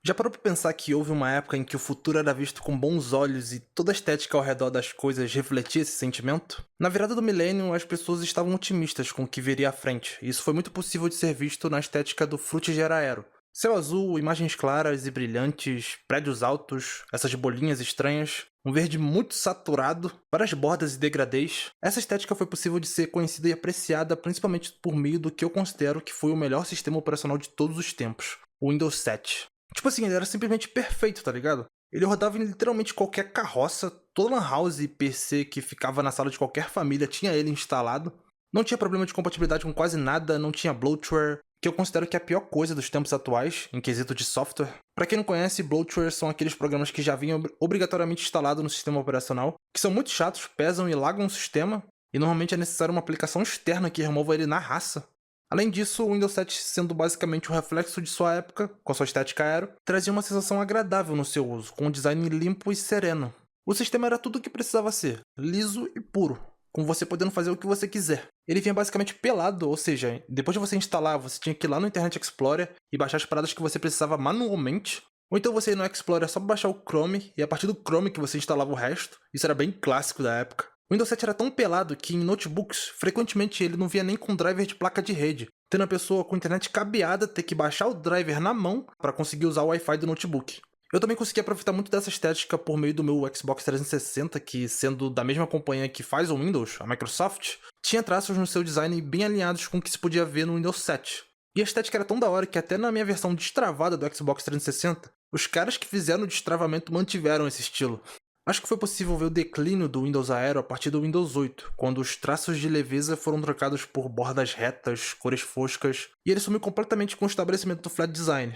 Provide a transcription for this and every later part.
Já parou pra pensar que houve uma época em que o futuro era visto com bons olhos e toda a estética ao redor das coisas refletia esse sentimento? Na virada do milênio, as pessoas estavam otimistas com o que viria à frente, e isso foi muito possível de ser visto na estética do Fruitiger Aero. Céu azul, imagens claras e brilhantes, prédios altos, essas bolinhas estranhas, um verde muito saturado, várias bordas e degradês. Essa estética foi possível de ser conhecida e apreciada principalmente por meio do que eu considero que foi o melhor sistema operacional de todos os tempos, o Windows 7. Tipo assim, ele era simplesmente perfeito, tá ligado? Ele rodava em literalmente qualquer carroça, toda lan house e PC que ficava na sala de qualquer família tinha ele instalado. Não tinha problema de compatibilidade com quase nada, não tinha bloatware, que eu considero que é a pior coisa dos tempos atuais, em quesito de software. Pra quem não conhece, bloatware são aqueles programas que já vinham obrigatoriamente instalados no sistema operacional, que são muito chatos, pesam e lagam o sistema, e normalmente é necessário uma aplicação externa que remova ele na raça. Além disso, o Windows 7, sendo basicamente o reflexo de sua época, com a sua estética aero, trazia uma sensação agradável no seu uso, com um design limpo e sereno. O sistema era tudo o que precisava ser, liso e puro, com você podendo fazer o que você quiser. Ele vinha basicamente pelado, ou seja, depois de você instalar, você tinha que ir lá no Internet Explorer e baixar as paradas que você precisava manualmente, ou então você ia no Explorer só baixar o Chrome, e a partir do Chrome que você instalava o resto. Isso era bem clássico da época. O Windows 7 era tão pelado que em notebooks, frequentemente ele não vinha nem com driver de placa de rede, tendo a pessoa com internet cabeada ter que baixar o driver na mão para conseguir usar o Wi-Fi do notebook. Eu também consegui aproveitar muito dessa estética por meio do meu Xbox 360, que, sendo da mesma companhia que faz o Windows, a Microsoft, tinha traços no seu design bem alinhados com o que se podia ver no Windows 7. E a estética era tão da hora que até na minha versão destravada do Xbox 360, os caras que fizeram o destravamento mantiveram esse estilo. Acho que foi possível ver o declínio do Windows Aero a partir do Windows 8, quando os traços de leveza foram trocados por bordas retas, cores foscas, e ele sumiu completamente com o estabelecimento do flat design.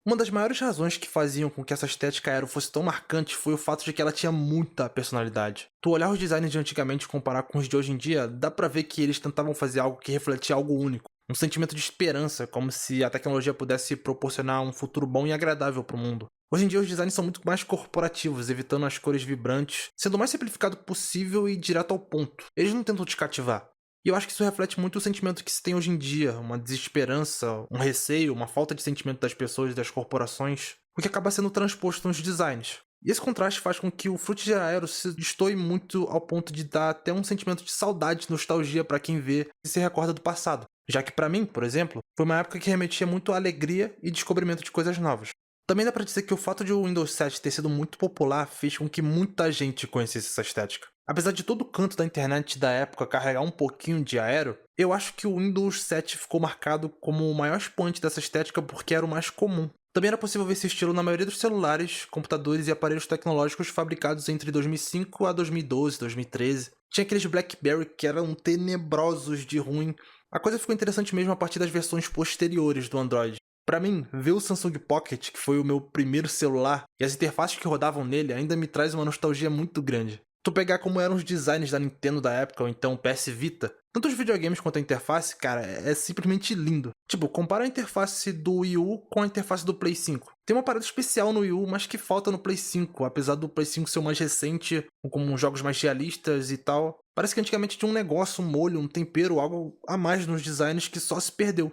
Uma das maiores razões que faziam com que essa estética aero fosse tão marcante foi o fato de que ela tinha muita personalidade. Tu olhar os designs de antigamente e comparar com os de hoje em dia, dá pra ver que eles tentavam fazer algo que refletia algo único. Um sentimento de esperança, como se a tecnologia pudesse proporcionar um futuro bom e agradável para o mundo. Hoje em dia os designs são muito mais corporativos, evitando as cores vibrantes, sendo o mais simplificado possível e direto ao ponto. Eles não tentam te cativar. E eu acho que isso reflete muito o sentimento que se tem hoje em dia, uma desesperança, um receio, uma falta de sentimento das pessoas e das corporações, o que acaba sendo transposto nos designs. E esse contraste faz com que o Fruitiger Aero se destoie muito ao ponto de dar até um sentimento de saudade e nostalgia para quem vê e se recorda do passado. Já que para mim, por exemplo, foi uma época que remetia muito à alegria e descobrimento de coisas novas. Também dá pra dizer que o fato de o Windows 7 ter sido muito popular fez com que muita gente conhecesse essa estética. Apesar de todo o canto da internet da época carregar um pouquinho de aero, eu acho que o Windows 7 ficou marcado como o maior expoente dessa estética porque era o mais comum. Também era possível ver esse estilo na maioria dos celulares, computadores e aparelhos tecnológicos fabricados entre 2005 a 2012, 2013. Tinha aqueles BlackBerry que eram tenebrosos de ruim. A coisa ficou interessante mesmo a partir das versões posteriores do Android. Pra mim, ver o Samsung Pocket, que foi o meu primeiro celular, e as interfaces que rodavam nele ainda me traz uma nostalgia muito grande. Tu pegar como eram os designs da Nintendo da época, ou então PS Vita, tanto os videogames quanto a interface, cara, é simplesmente lindo. Tipo, compara a interface do Wii U com a interface do Play 5. Tem uma parada especial no Wii U, mas que falta no Play 5, apesar do Play 5 ser o mais recente, com jogos mais realistas e tal. Parece que antigamente tinha um negócio, um molho, um tempero, algo a mais nos designs que só se perdeu.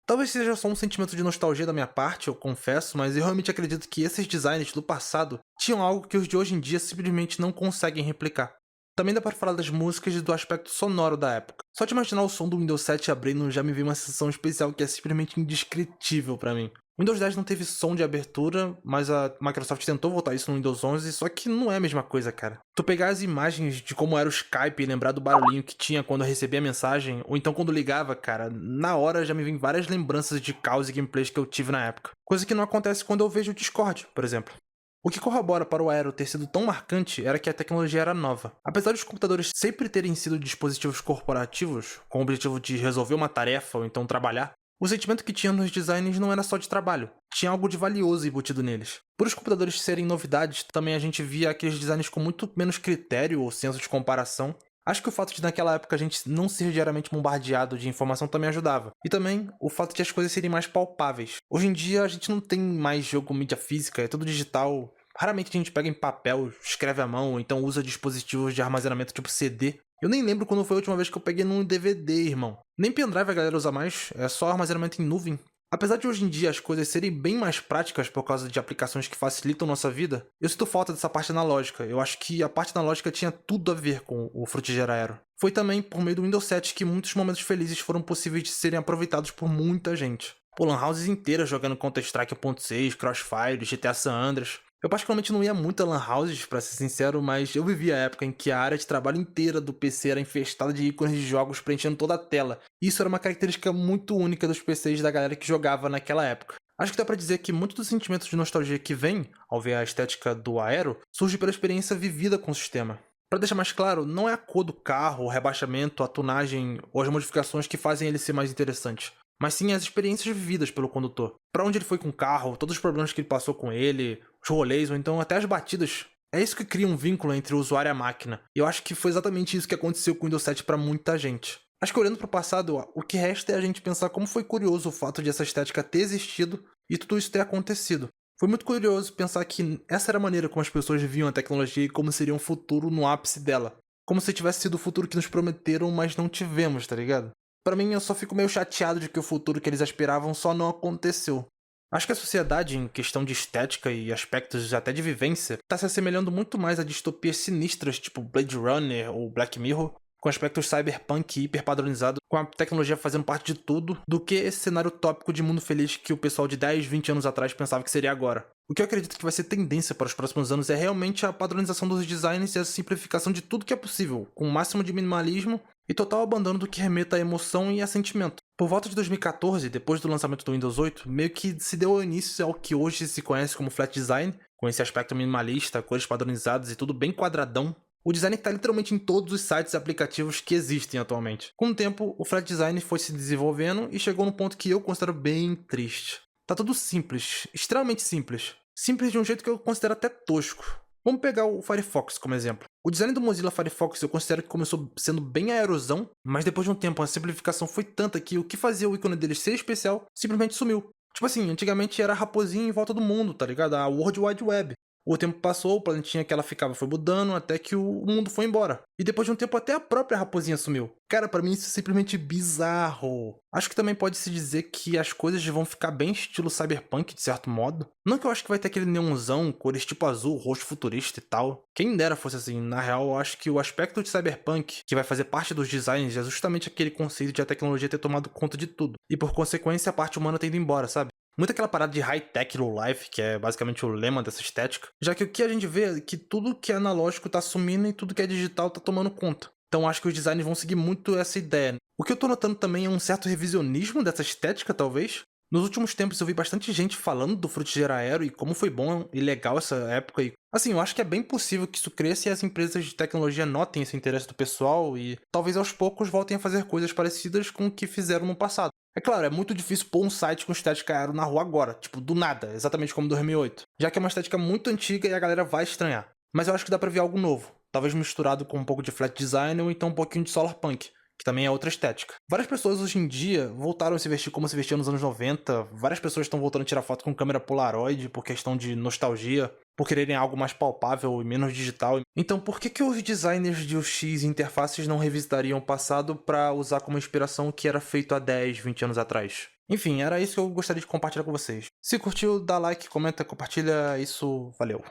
Talvez seja só um sentimento de nostalgia da minha parte, eu confesso, mas eu realmente acredito que esses designs do passado tinham algo que os de hoje em dia simplesmente não conseguem replicar. Também dá para falar das músicas e do aspecto sonoro da época. Só de imaginar o som do Windows 7 abrindo já me veio uma sensação especial que é simplesmente indescritível para mim. O Windows 10 não teve som de abertura, mas a Microsoft tentou voltar isso no Windows 11, só que não é a mesma coisa, cara. Tu pegar as imagens de como era o Skype e lembrar do barulhinho que tinha quando eu recebia a mensagem, ou então quando ligava, cara, na hora já me vem várias lembranças de caos e gameplays que eu tive na época. Coisa que não acontece quando eu vejo o Discord, por exemplo. O que corrobora para o Aero ter sido tão marcante era que a tecnologia era nova. Apesar dos computadores sempre terem sido dispositivos corporativos, com o objetivo de resolver uma tarefa ou então trabalhar, o sentimento que tinha nos designs não era só de trabalho, tinha algo de valioso embutido neles. Por os computadores serem novidades, também a gente via aqueles designs com muito menos critério ou senso de comparação. Acho que o fato de naquela época a gente não ser diariamente bombardeado de informação também ajudava. E também o fato de as coisas serem mais palpáveis. Hoje em dia a gente não tem mais jogo mídia física, é tudo digital. Raramente a gente pega em papel, escreve à mão, ou então usa dispositivos de armazenamento tipo CD. Eu nem lembro quando foi a última vez que eu peguei num DVD, irmão. Nem pendrive a galera usa mais, é só armazenamento em nuvem. Apesar de hoje em dia as coisas serem bem mais práticas por causa de aplicações que facilitam nossa vida, eu sinto falta dessa parte analógica. Eu acho que a parte analógica tinha tudo a ver com o Frutigera Aero. Foi também por meio do Windows 7 que muitos momentos felizes foram possíveis de serem aproveitados por muita gente. Pô, lan houses inteiras jogando Counter-Strike 1.6, Crossfire, GTA San Andreas. Eu particularmente não ia muito a lan houses, pra ser sincero, mas eu vivi a época em que a área de trabalho inteira do PC era infestada de ícones de jogos preenchendo toda a tela. E isso era uma característica muito única dos PCs da galera que jogava naquela época. Acho que dá pra dizer que muito do sentimento de nostalgia que vem, ao ver a estética do Aero, surge pela experiência vivida com o sistema. Pra deixar mais claro, não é a cor do carro, o rebaixamento, a tunagem ou as modificações que fazem ele ser mais interessante, mas sim as experiências vividas pelo condutor. Pra onde ele foi com o carro, todos os problemas que ele passou com ele, os rolês ou então até as batidas. É isso que cria um vínculo entre o usuário e a máquina. E eu acho que foi exatamente isso que aconteceu com o Windows 7 pra muita gente. Acho que olhando pro passado, o que resta é a gente pensar como foi curioso o fato de essa estética ter existido e tudo isso ter acontecido. Foi muito curioso pensar que essa era a maneira como as pessoas viam a tecnologia e como seria um futuro no ápice dela. Como se tivesse sido o futuro que nos prometeram, mas não tivemos, tá ligado? Pra mim, eu só fico meio chateado de que o futuro que eles aspiravam só não aconteceu. Acho que a sociedade, em questão de estética e aspectos até de vivência, tá se assemelhando muito mais a distopias sinistras tipo Blade Runner ou Black Mirror, com aspectos cyberpunk hiperpadronizados, com a tecnologia fazendo parte de tudo, do que esse cenário utópico de mundo feliz que o pessoal de 10, 20 anos atrás pensava que seria agora. O que eu acredito que vai ser tendência para os próximos anos é realmente a padronização dos designs e a simplificação de tudo que é possível, com o máximo de minimalismo e total abandono do que remeta a emoção e a sentimento. Por volta de 2014, depois do lançamento do Windows 8, meio que se deu início ao que hoje se conhece como flat design, com esse aspecto minimalista, cores padronizadas e tudo bem quadradão. O design está literalmente em todos os sites e aplicativos que existem atualmente. Com o tempo, o flat design foi se desenvolvendo e chegou num ponto que eu considero bem triste. Tá tudo simples, extremamente simples. Simples de um jeito que eu considero até tosco. Vamos pegar o Firefox como exemplo. O design do Mozilla Firefox eu considero que começou sendo bem aerosão, mas depois de um tempo a simplificação foi tanta que o que fazia o ícone dele ser especial simplesmente sumiu. Tipo assim, antigamente era a raposinha em volta do mundo, tá ligado? A World Wide Web. O tempo passou, o planetinha que ela ficava foi mudando até que o mundo foi embora. E depois de um tempo até a própria raposinha sumiu. Cara, pra mim isso é simplesmente bizarro. Acho que também pode-se dizer que as coisas vão ficar bem estilo cyberpunk, de certo modo. Não que eu acho que vai ter aquele neonzão, cores tipo azul, roxo futurista e tal. Quem dera fosse assim. Na real, eu acho que o aspecto de cyberpunk, que vai fazer parte dos designs, é justamente aquele conceito de a tecnologia ter tomado conta de tudo. E por consequência, a parte humana tendo embora, sabe? Muito aquela parada de high-tech low life, que é basicamente o lema dessa estética, já que o que a gente vê é que tudo que é analógico tá sumindo e tudo que é digital tá tomando conta. Então acho que os designs vão seguir muito essa ideia. O que eu tô notando também é um certo revisionismo dessa estética, talvez. Nos últimos tempos eu vi bastante gente falando do Frutigera Aero e como foi bom e legal essa época. E, assim, eu acho que é bem possível que isso cresça e as empresas de tecnologia notem esse interesse do pessoal e talvez aos poucos voltem a fazer coisas parecidas com o que fizeram no passado. É claro, é muito difícil pôr um site com estética aero na rua agora, tipo, do nada, exatamente como 2008, já que é uma estética muito antiga e a galera vai estranhar. Mas eu acho que dá pra ver algo novo, talvez misturado com um pouco de flat design ou então um pouquinho de solarpunk, que também é outra estética. Várias pessoas hoje em dia voltaram a se vestir como se vestiam nos anos 90, várias pessoas estão voltando a tirar foto com câmera Polaroid por questão de nostalgia, por quererem algo mais palpável e menos digital. Então por que os designers de UX e interfaces não revisitariam o passado para usar como inspiração o que era feito há 10, 20 anos atrás? Enfim, era isso que eu gostaria de compartilhar com vocês. Se curtiu, dá like, comenta, compartilha, isso, valeu.